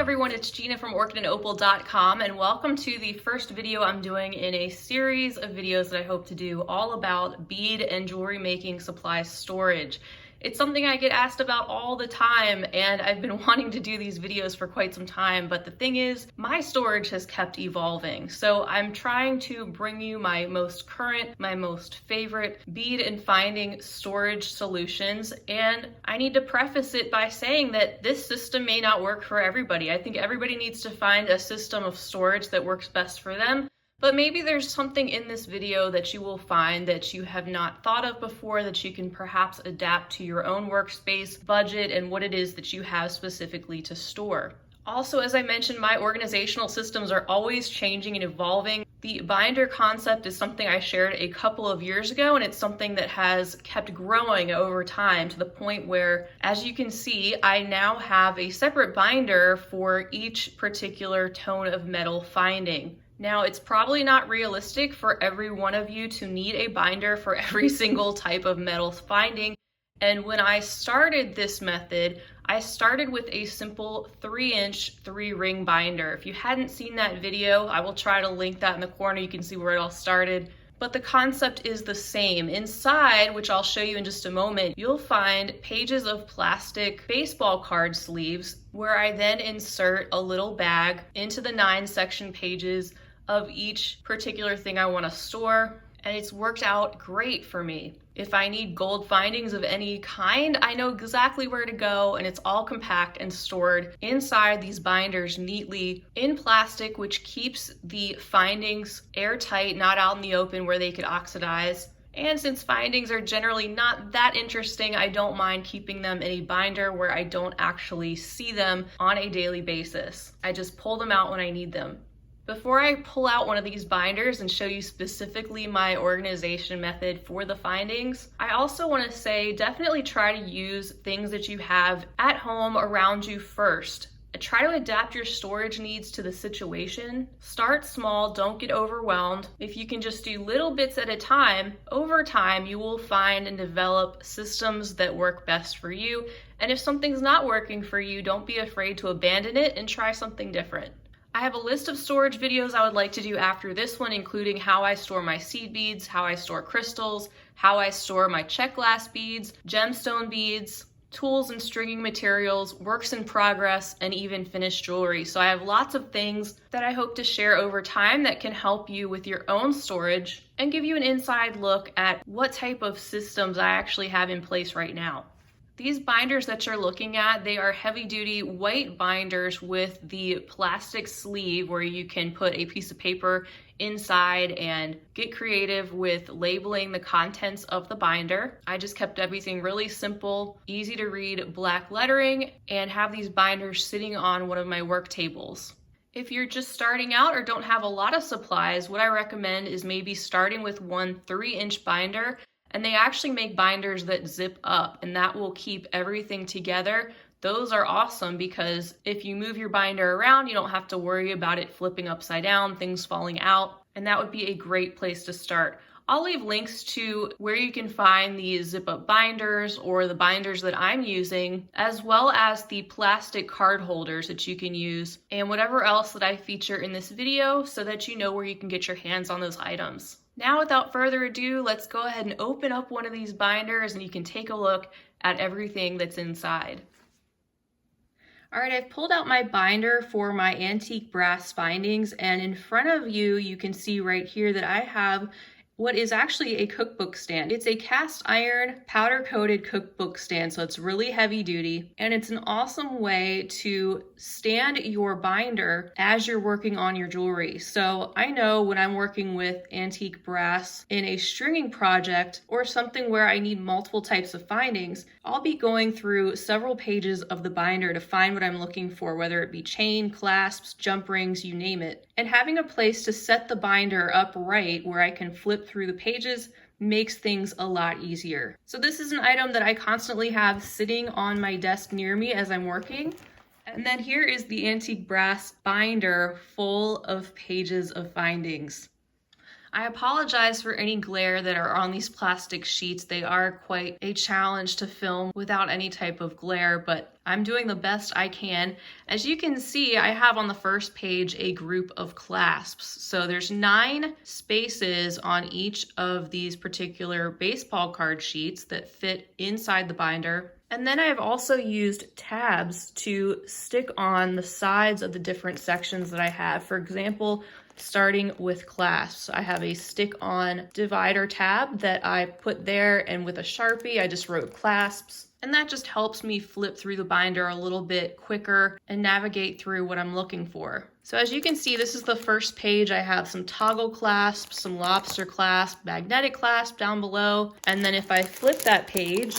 everyone, it's Gina from orchidandopal.com, and welcome to the first video I'm doing in a series of videos that I hope to do all about bead and jewelry making supply storage. It's something I get asked about all the time, and I've been wanting to do these videos for quite some time, but the thing is, my storage has kept evolving. So I'm trying to bring you my most current, my most favorite bead and finding storage solutions, and I need to preface it by saying that this system may not work for everybody. I think everybody needs to find a system of storage that works best for them. But maybe there's something in this video that you will find that you have not thought of before that you can perhaps adapt to your own workspace, budget, and what it is that you have specifically to store. Also, as I mentioned, my organizational systems are always changing and evolving. The binder concept is something I shared a couple of years ago, and it's something that has kept growing over time to the point where, as you can see, I now have a separate binder for each particular tone of metal finding. Now, it's probably not realistic for every one of you to need a binder for every single type of metal finding. And when I started this method, I started with a simple 3-inch 3-ring binder. If you hadn't seen that video, I will try to link that in the corner. You can see where it all started. But the concept is the same. Inside, which I'll show you in just a moment, you'll find pages of plastic baseball card sleeves where I then insert a little bag into the 9-section pages of each particular thing I want to store, and it's worked out great for me. If I need gold findings of any kind, I know exactly where to go, and it's all compact and stored inside these binders neatly in plastic, which keeps the findings airtight, not out in the open where they could oxidize. And since findings are generally not that interesting, I don't mind keeping them in a binder where I don't actually see them on a daily basis. I just pull them out when I need them. Before I pull out one of these binders and show you specifically my organization method for the findings, I also want to say definitely try to use things that you have at home around you first. Try to adapt your storage needs to the situation. Start small, don't get overwhelmed. If you can just do little bits at a time, over time you will find and develop systems that work best for you. And if something's not working for you, don't be afraid to abandon it and try something different. I have a list of storage videos I would like to do after this one, including how I store my seed beads, how I store crystals, how I store my check glass beads, gemstone beads, tools and stringing materials, works in progress, and even finished jewelry. So I have lots of things that I hope to share over time that can help you with your own storage and give you an inside look at what type of systems I actually have in place right now. These binders that you're looking at, they are heavy-duty white binders with the plastic sleeve where you can put a piece of paper inside and get creative with labeling the contents of the binder. I just kept everything really simple, easy to read black lettering, and have these binders sitting on one of my work tables. If you're just starting out or don't have a lot of supplies, what I recommend is maybe starting with one 3-inch binder. And they actually make binders that zip up, and that will keep everything together. Those are awesome because if you move your binder around, you don't have to worry about it flipping upside down, things falling out, and that would be a great place to start. I'll leave links to where you can find these zip-up binders or the binders that I'm using, as well as the plastic card holders that you can use, and whatever else that I feature in this video so that you know where you can get your hands on those items. Now, without further ado, let's go ahead and open up one of these binders and you can take a look at everything that's inside. All right, I've pulled out my binder for my antique brass findings, and in front of you, you can see right here that I have what is actually a cookbook stand. It's a cast iron powder coated cookbook stand, so it's really heavy duty, and it's an awesome way to stand your binder as you're working on your jewelry. So I know when I'm working with antique brass in a stringing project or something where I need multiple types of findings, I'll be going through several pages of the binder to find what I'm looking for, whether it be chain, clasps, jump rings, you name it. And having a place to set the binder upright where I can flip through the pages makes things a lot easier. So this is an item that I constantly have sitting on my desk near me as I'm working. And then here is the antique brass binder full of pages of findings. I apologize for any glare that are on these plastic sheets. They are quite a challenge to film without any type of glare, but I'm doing the best I can. As you can see, I have on the first page a group of clasps. So there's 9 spaces on each of these particular baseball card sheets that fit inside the binder. And then I've also used tabs to stick on the sides of the different sections that I have. For example, starting with clasps, I have a stick-on divider tab that I put there, and with a Sharpie, I just wrote clasps. And that just helps me flip through the binder a little bit quicker and navigate through what I'm looking for. So as you can see, this is the first page. I have some toggle clasps, some lobster clasp, magnetic clasp down below. And then if I flip that page,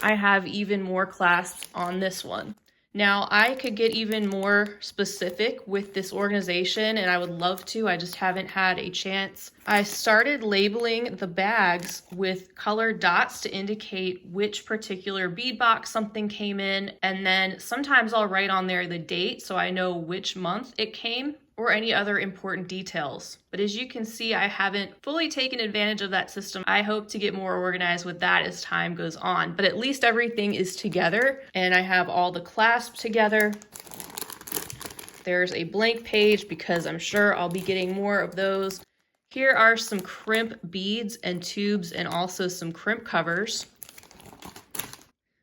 I have even more clasps on this one. Now, I could get even more specific with this organization, and I would love to, I just haven't had a chance. I started labeling the bags with colored dots to indicate which particular bead box something came in, and then sometimes I'll write on there the date so I know which month it came, or any other important details. But as you can see, I haven't fully taken advantage of that system. I hope to get more organized with that as time goes on, but at least everything is together and I have all the clasps together. There's a blank page because I'm sure I'll be getting more of those. Here are some crimp beads and tubes and also some crimp covers.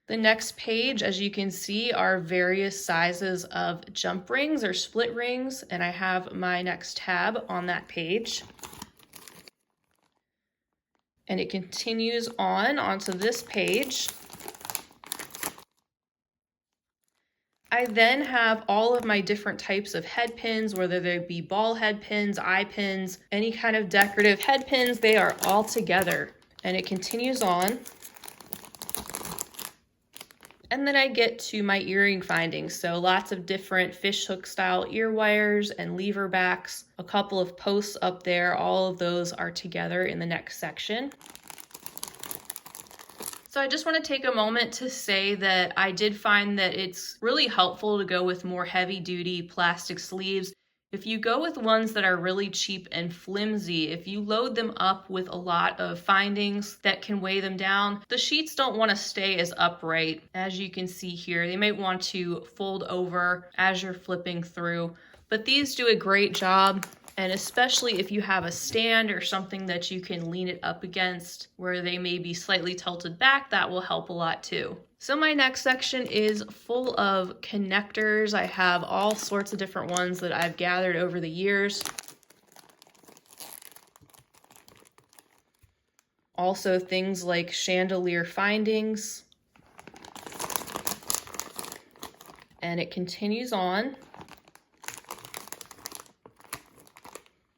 The next page, as you can see, are various sizes of jump rings or split rings, and I have my next tab on that page. And it continues on onto this page. I then have all of my different types of head pins, whether they be ball head pins, eye pins, any kind of decorative head pins, they are all together. And it continues on. And then I get to my earring findings. So lots of different fishhook style ear wires and lever backs, a couple of posts up there. All of those are together in the next section. So I just want to take a moment to say that I did find that it's really helpful to go with more heavy duty plastic sleeves. If you go with ones that are really cheap and flimsy, if you load them up with a lot of findings that can weigh them down, the sheets don't want to stay as upright. As you can see here, they might want to fold over as you're flipping through, but these do a great job. And especially if you have a stand or something that you can lean it up against where they may be slightly tilted back, that will help a lot too. So my next section is full of connectors. I have all sorts of different ones that I've gathered over the years. Also things like chandelier findings. And it continues on.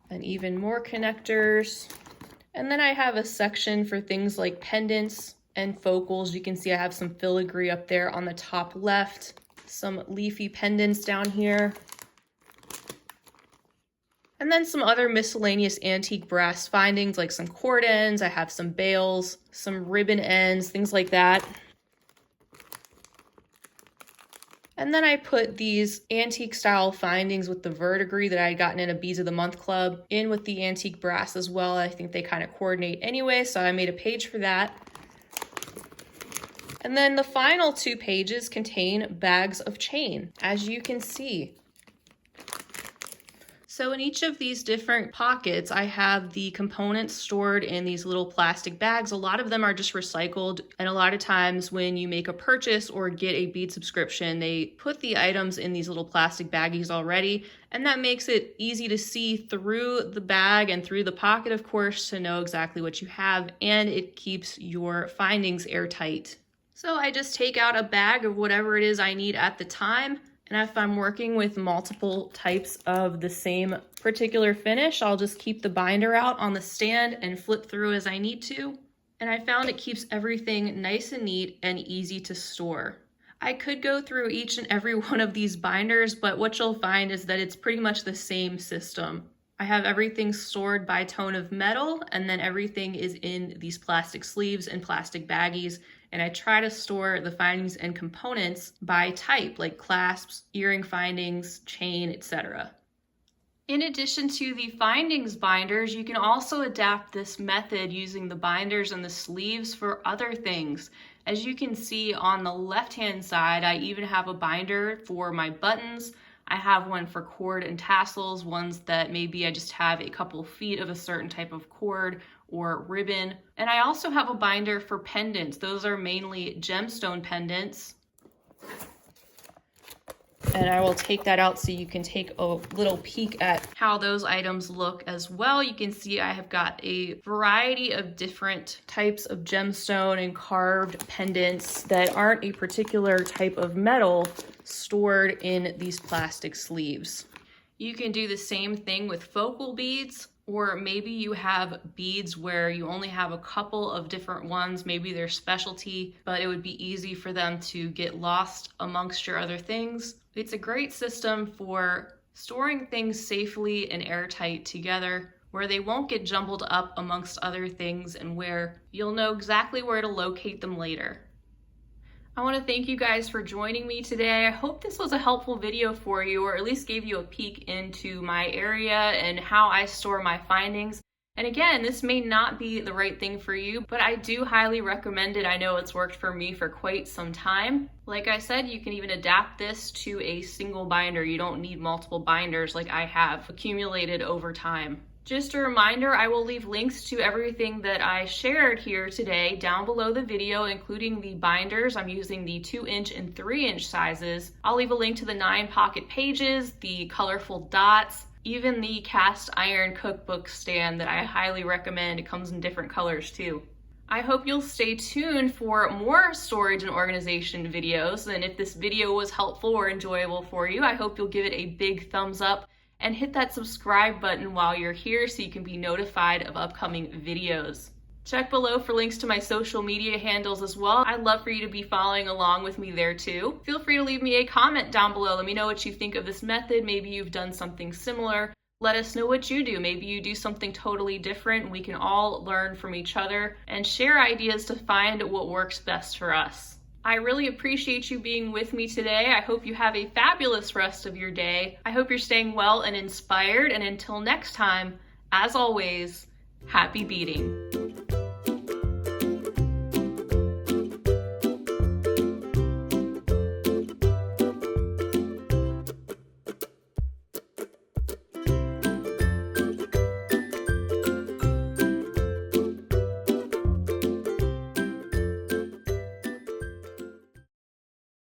And even more connectors. And then I have a section for things like pendants and focals. You can see I have some filigree up there on the top left, some leafy pendants down here, and then some other miscellaneous antique brass findings like some cord ends. I have some bails, some ribbon ends, things like that. And then I put these antique style findings with the verdigris that I had gotten in a Beads of the Month club in with the antique brass as well. I think they kind of coordinate anyway, so I made a page for that. And then the final 2 pages contain bags of chain, as you can see. So in each of these different pockets, I have the components stored in these little plastic bags. A lot of them are just recycled, and a lot of times when you make a purchase or get a bead subscription, they put the items in these little plastic baggies already, and that makes it easy to see through the bag and through the pocket, of course, to know exactly what you have, and it keeps your findings airtight. So I just take out a bag of whatever it is I need at the time. And if I'm working with multiple types of the same particular finish, I'll just keep the binder out on the stand and flip through as I need to. And I found it keeps everything nice and neat and easy to store. I could go through each and every one of these binders, but what you'll find is that it's pretty much the same system. I have everything stored by tone of metal, and then everything is in these plastic sleeves and plastic baggies. And I try to store the findings and components by type, like clasps, earring findings, chain, etc. In addition to the findings binders, you can also adapt this method using the binders and the sleeves for other things. As you can see on the left-hand side, I even have a binder for my buttons. I have one for cord and tassels, ones that maybe I just have a couple feet of a certain type of cord or ribbon. And I also have a binder for pendants. Those are mainly gemstone pendants. And I will take that out so you can take a little peek at how those items look as well. You can see I have got a variety of different types of gemstone and carved pendants that aren't a particular type of metal stored in these plastic sleeves. You can do the same thing with focal beads, or maybe you have beads where you only have a couple of different ones. Maybe they're specialty, but it would be easy for them to get lost amongst your other things. It's a great system for storing things safely and airtight together, where they won't get jumbled up amongst other things and where you'll know exactly where to locate them later. I want to thank you guys for joining me today. I hope this was a helpful video for you, or at least gave you a peek into my area and how I store my findings. And again, this may not be the right thing for you, but I do highly recommend it. I know it's worked for me for quite some time. Like I said, you can even adapt this to a single binder. You don't need multiple binders like I have accumulated over time. Just a reminder, I will leave links to everything that I shared here today down below the video, including the binders. I'm using the 2-inch and 3-inch sizes. I'll leave a link to the 9 pocket pages, the colorful dots, even the cast iron cookbook stand that I highly recommend. It comes in different colors too. I hope you'll stay tuned for more storage and organization videos. And if this video was helpful or enjoyable for you, I hope you'll give it a big thumbs up and hit that subscribe button while you're here so you can be notified of upcoming videos. Check below for links to my social media handles as well. I'd love for you to be following along with me there too. Feel free to leave me a comment down below. Let me know what you think of this method. Maybe you've done something similar. Let us know what you do. Maybe you do something totally different. We can all learn from each other and share ideas to find what works best for us. I really appreciate you being with me today. I hope you have a fabulous rest of your day. I hope you're staying well and inspired. And until next time, as always, happy beading.